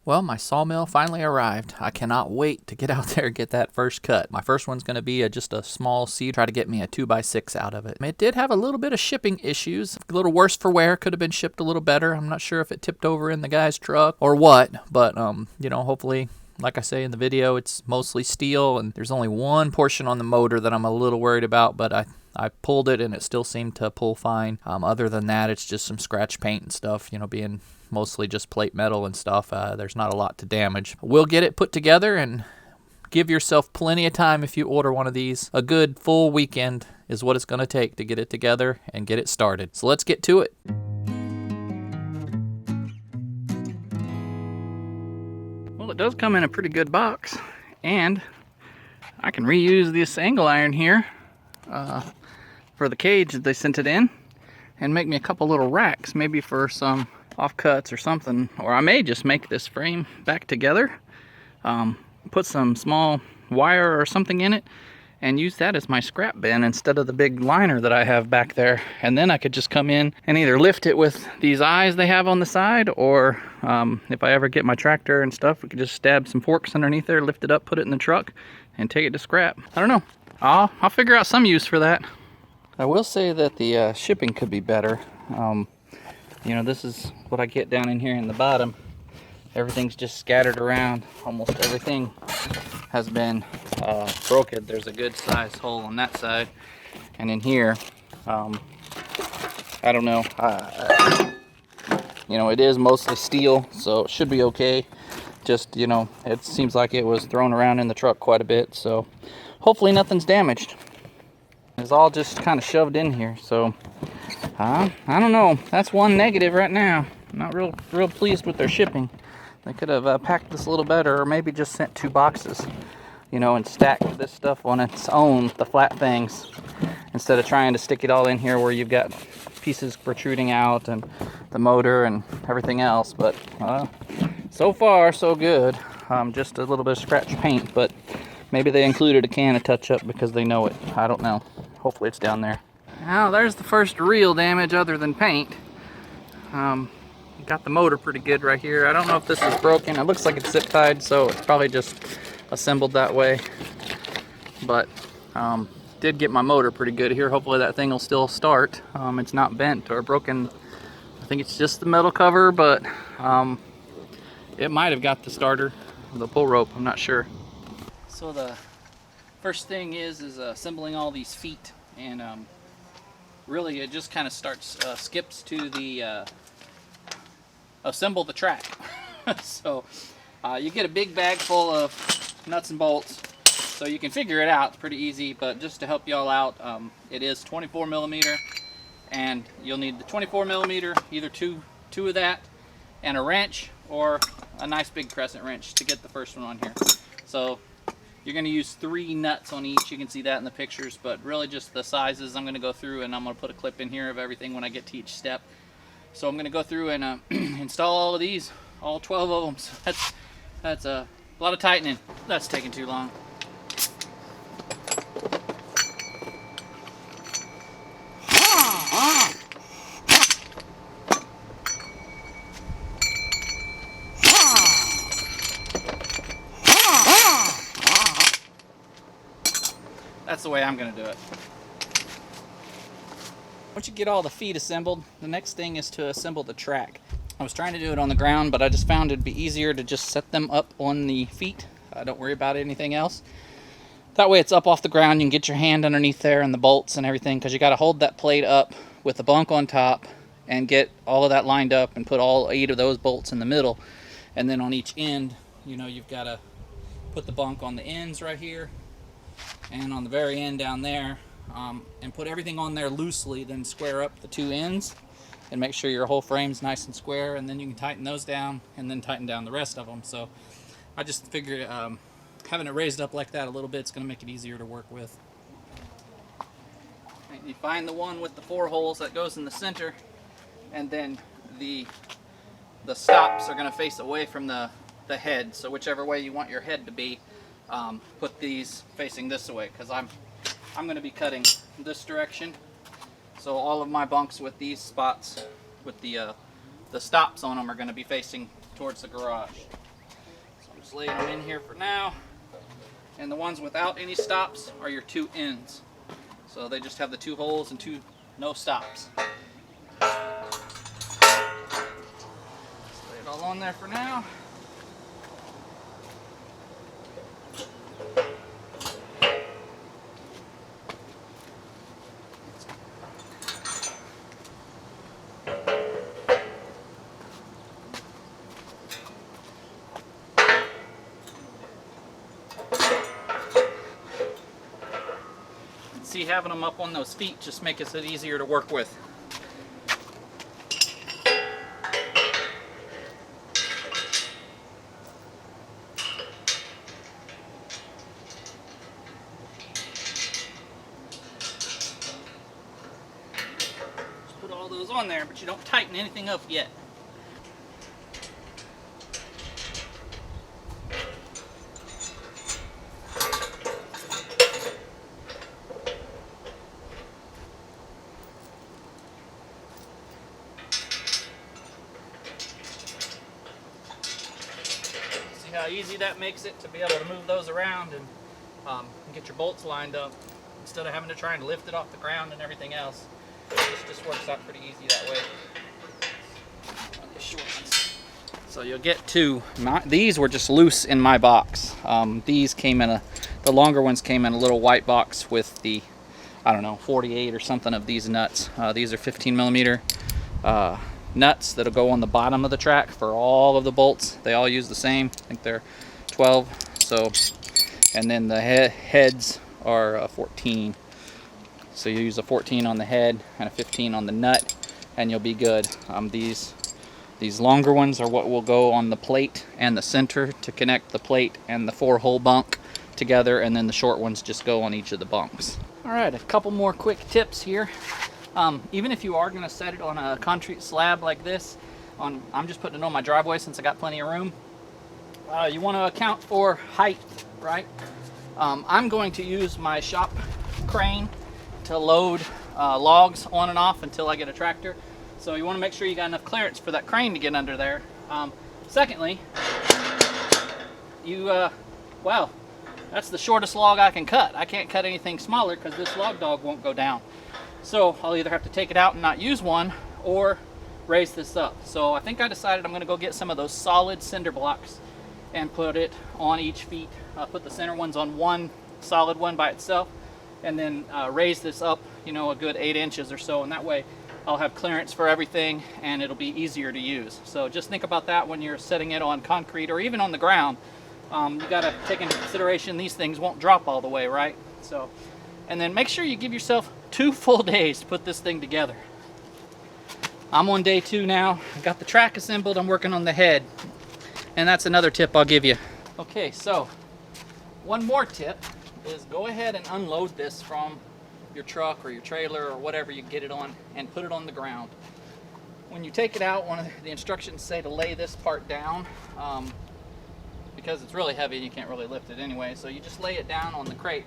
Well, my sawmill finally arrived. I cannot wait to get out there and get that first cut. My first one's going to be just a small seed, try to get me a 2x6 out of it. It did have a little bit of shipping issues, a little worse for wear, could have been shipped a little better. I'm not sure if it tipped over in the guy's truck or what, but you know, hopefully, like I say in the video, it's mostly steel, and there's only one portion on the motor that I'm a little worried about, but I pulled it and it still seemed to pull fine. Other than that, it's just some scratch paint and stuff, you know, being mostly just plate metal and stuff. There's not a lot to damage. We'll get it put together, and give yourself plenty of time if you order one of these. A good full weekend is what it's going to take to get it together and get it started. So let's get to it. Well, it does come in a pretty good box, and I can reuse this angle iron here for the cage that they sent it in, and make me a couple little racks, maybe for some offcuts or something. Or I may just make this frame back together, put some small wire or something in it, and use that as my scrap bin instead of the big liner that I have back there. And then I could just come in and either lift it with these eyes they have on the side, or if I ever get my tractor and stuff, we could just stab some forks underneath there, lift it up, put it in the truck, and take it to scrap. I don't know. I'll figure out some use for that. I will say that the shipping could be better. You know, this is what I get down in here in the bottom. Everything's just scattered around. Almost everything has been broken. There's a good sized hole on that side. And in here, I don't know. You know, it is mostly steel, so it should be okay. Just, you know, it seems like it was thrown around in the truck quite a bit. So hopefully nothing's damaged. It's all just kind of shoved in here, so I don't know. That's one negative right now. I'm not real pleased with their shipping. They could have packed this a little better, or maybe just sent 2 boxes, you know, and stacked this stuff on its own, the flat things, instead of trying to stick it all in here where you've got pieces protruding out and the motor and everything else. But so far so good. Just a little bit of scratch paint, but maybe they included a can of touch-up because they know it. I don't know. Hopefully it's down there. Now there's the first real damage other than paint. Got the motor pretty good right here. I don't know if this is broken. It looks like it's zip tied, so it's probably just assembled that way. But did get my motor pretty good here. Hopefully that thing will still start. It's not bent or broken. I think it's just the metal cover, but it might have got the starter, the pull rope. I'm not sure. So the first thing is assembling all these feet, and really it just kind of skips to the assemble the track. So you get a big bag full of nuts and bolts, so you can figure it out. It's pretty easy, but just to help y'all out, it is 24 millimeter, and you'll need the 24 millimeter, either two of that, and a wrench, or a nice big crescent wrench to get the first one on here. So you're going to use 3 nuts on each. You can see that in the pictures, but really just the sizes I'm going to go through, and I'm going to put a clip in here of everything when I get to each step. So I'm going to go through and install all of these, all 12 of them. So that's a lot of tightening. That's taking too long. That's the way I'm going to do it. Once you get all the feet assembled, the next thing is to assemble the track. I was trying to do it on the ground, but I just found it'd be easier to just set them up on the feet. Don't worry about anything else. That way it's up off the ground. You can get your hand underneath there and the bolts and everything, because you got to hold that plate up with the bunk on top and get all of that lined up and put all 8 of those bolts in the middle. And then on each end, you know, you've got to put the bunk on the ends right here and on the very end down there, and put everything on there loosely, then square up the 2 ends and make sure your whole frame's nice and square, and then you can tighten those down and then tighten down the rest of them. So I just figured having it raised up like that a little bit is going to make it easier to work with. And you find the one with the 4 holes that goes in the center, and then the stops are going to face away from the head. So whichever way you want your head to be, put these facing this way, because I'm going to be cutting this direction. So all of my bunks with these spots with the stops on them are going to be facing towards the garage. Just lay them in here for now. And the ones without any stops are your 2 ends. So they just have the 2 holes and 2 no stops. Just lay it all on there for now. See, having them up on those feet just makes it easier to work with. Just put all those on there, but you don't tighten anything up yet. How easy that makes it to be able to move those around and get your bolts lined up instead of having to try and lift it off the ground and everything else. This just works out pretty easy that way. On these short ones. So you'll get 2. These were just loose in my box. These came in the longer ones came in a little white box with the, I don't know, 48 or something of these nuts. These are 15 millimeter nuts that'll go on the bottom of the track for all of the bolts. They all use the same. I think they're 12. So, and then the heads are 14. So you use a 14 on the head and a 15 on the nut, and you'll be good. These longer ones are what will go on the plate and the center to connect the plate and the 4-hole bunk together, and then the short ones just go on each of the bunks. All right, a couple more quick tips here. Even if you are going to set it on a concrete slab like this, I'm just putting it on my driveway since I got plenty of room. You want to account for height, right? I'm going to use my shop crane to load logs on and off until I get a tractor. So you want to make sure you got enough clearance for that crane to get under there. Secondly, wow, that's the shortest log I can cut. I can't cut anything smaller because this log dog won't go down. So I'll either have to take it out and not use one or raise this up. So I think I decided I'm going to go get some of those solid cinder blocks and put it on each feet. Put the center ones on one solid one by itself, and then raise this up, you know, a good 8 inches or so, and that way I'll have clearance for everything and it'll be easier to use. So just think about that when you're setting it on concrete or even on the ground. You got to take into consideration these things won't drop all the way, right? So, and then make sure you give yourself 2 full days to put this thing together. I'm on day 2 now. I got the track assembled. I'm working on the head, and that's another tip I'll give you. Okay, so one more tip is go ahead and unload this from your truck or your trailer or whatever you get it on and put it on the ground. When you take it out, one of the instructions say to lay this part down because it's really heavy and you can't really lift it anyway. So you just lay it down on the crate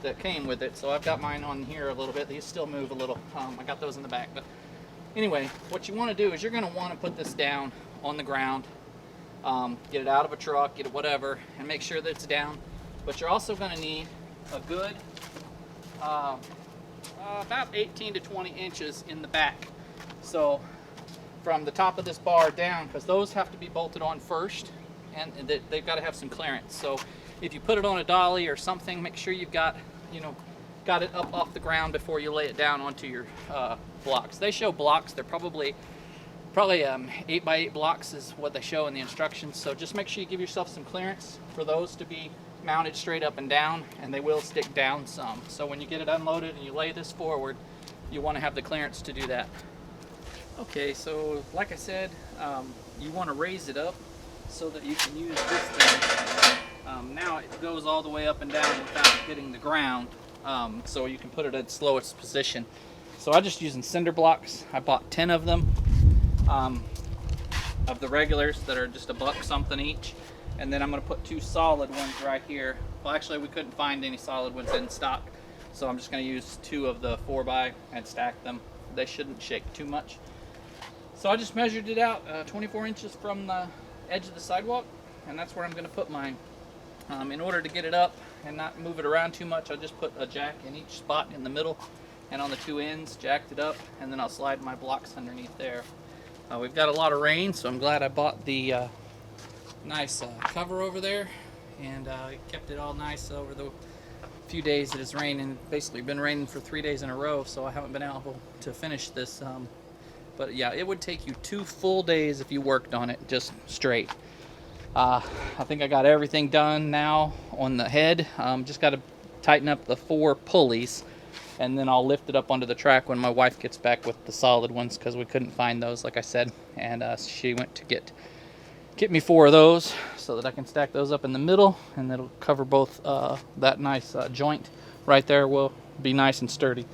that came with it. So I've got mine on here a little bit. These still move a little. I got those in the back. But anyway, what you want to do is you're going to want to put this down on the ground. Get it out of a truck, get it whatever, and make sure that it's down. But you're also going to need a good about 18 to 20 inches in the back. So from the top of this bar down, because those have to be bolted on first, and they've got to have some clearance. So if you put it on a dolly or something, make sure you've got, got it up off the ground before you lay it down onto your blocks. They show blocks. They're probably 8x8 blocks is what they show in the instructions. So just make sure you give yourself some clearance for those to be mounted straight up and down, and they will stick down some. So when you get it unloaded and you lay this forward, you want to have the clearance to do that. Okay, so like I said, you want to raise it up so that you can use this thing. Now it goes all the way up and down without hitting the ground, so you can put it at its lowest position. So I'm just using cinder blocks. I bought 10 of them, of the regulars that are just $1 something each. And then I'm going to put 2 solid ones right here. Well, actually, we couldn't find any solid ones in stock, so I'm just going to use 2 of the 4x and stack them. They shouldn't shake too much. So I just measured it out 24 inches from the edge of the sidewalk, and that's where I'm going to put mine. In order to get it up and not move it around too much, I just put a jack in each spot in the middle and on the two ends, jacked it up, and then I'll slide my blocks underneath there. We've got a lot of rain, so I'm glad I bought the nice cover over there, and kept it all nice over the few days it has rained, and basically been raining for 3 days in a row, so I haven't been able to finish this. But yeah, it would take you 2 full days if you worked on it just straight. I think I got everything done now on the head. Just got to tighten up the 4 pulleys, and then I'll lift it up onto the track when my wife gets back with the solid ones, because we couldn't find those, like I said, and she went to get me 4 of those so that I can stack those up in the middle, and it'll cover both. That nice joint right there will be nice and sturdy.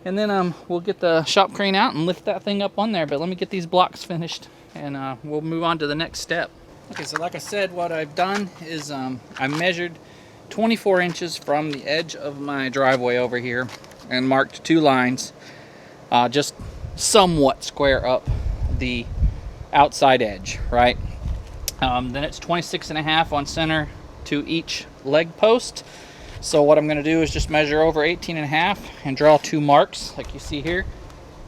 And then we'll get the shop crane out and lift that thing up on there. But let me get these blocks finished, and we'll move on to the next step. Okay, so like I said, what I've done is I measured 24 inches from the edge of my driveway over here and marked 2 lines, just somewhat square up the outside edge, right? Then it's 26.5 on center to each leg post. So what I'm going to do is just measure over 18.5 and draw 2 marks like you see here.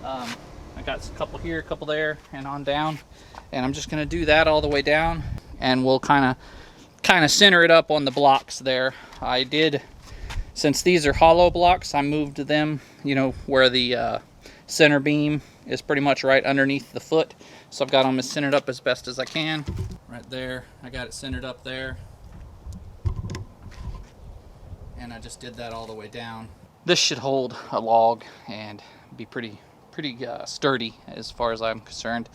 I got a couple here, a couple there, and on down. And I'm just going to do that all the way down, and we'll kind of center it up on the blocks there. I did, since these are hollow blocks, I moved them, you know, where the center beam is pretty much right underneath the foot. So I've got them centered up as best as I can. Right there, I got it centered up there. And I just did that all the way down. This should hold a log and be pretty sturdy as far as I'm concerned.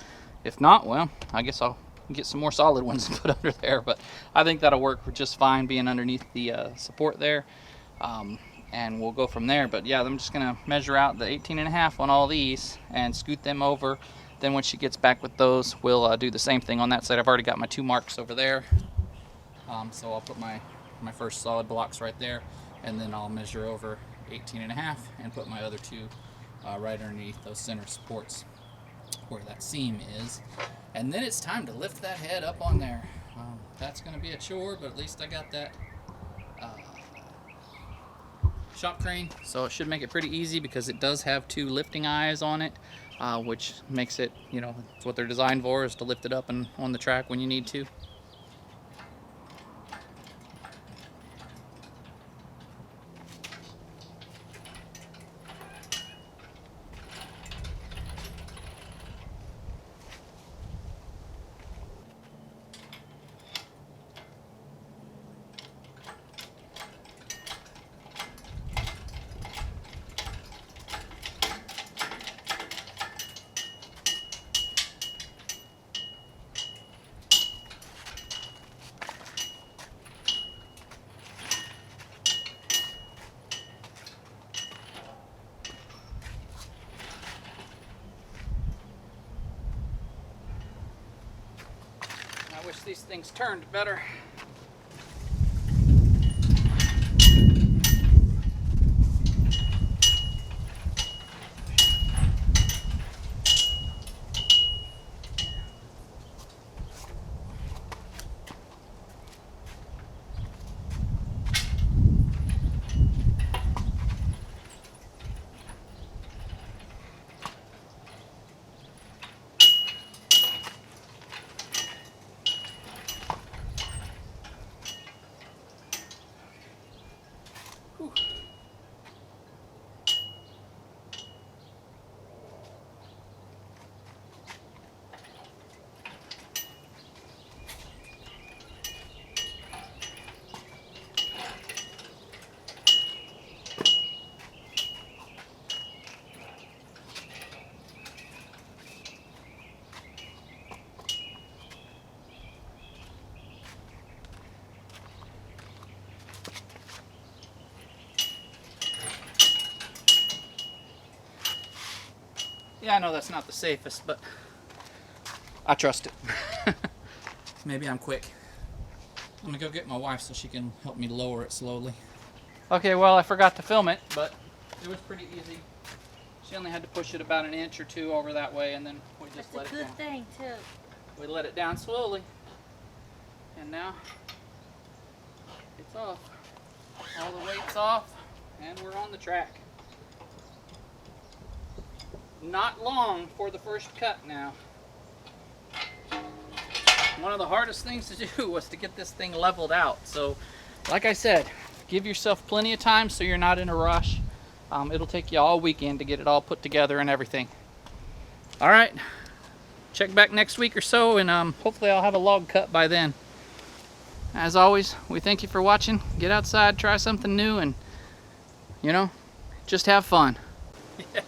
If not, well, I guess I'll get some more solid ones and put under there, but I think that'll work just fine being underneath the support there, and we'll go from there. But yeah, I'm just gonna measure out the 18.5 on all these and scoot them over. Then when she gets back with those, we'll do the same thing on that side. I've already got my 2 marks over there, so I'll put my first solid blocks right there, and then I'll measure over 18.5 and put my other 2 right underneath those center supports where that seam is. And then it's time to lift that head up on there. That's going to be a chore, but at least I got that shop crane, so it should make it pretty easy, because it does have 2 lifting eyes on it, which makes it, you know, it's what they're designed for, is to lift it up and on the track when you need to. I wish these things turned better. Yeah, I know that's not the safest, but I trust it. Maybe I'm quick. I'm gonna go get my wife so she can help me lower it slowly. Okay, well, I forgot to film it, but it was pretty easy. She only had to push it about 1 inch or 2 over that way, and then we just let it down. That's a good thing, too. We let it down slowly. And now it's off. All the weight's off, and we're on the track. Not long for the first cut now. One of the hardest things to do was to get this thing leveled out. So, like I said, give yourself plenty of time so you're not in a rush. It'll take you all weekend to get it all put together and everything. All right, check back next week or so, and hopefully I'll have a log cut by then. As always, we thank you for watching. Get outside, try something new, and, you know, just have fun. Yeah.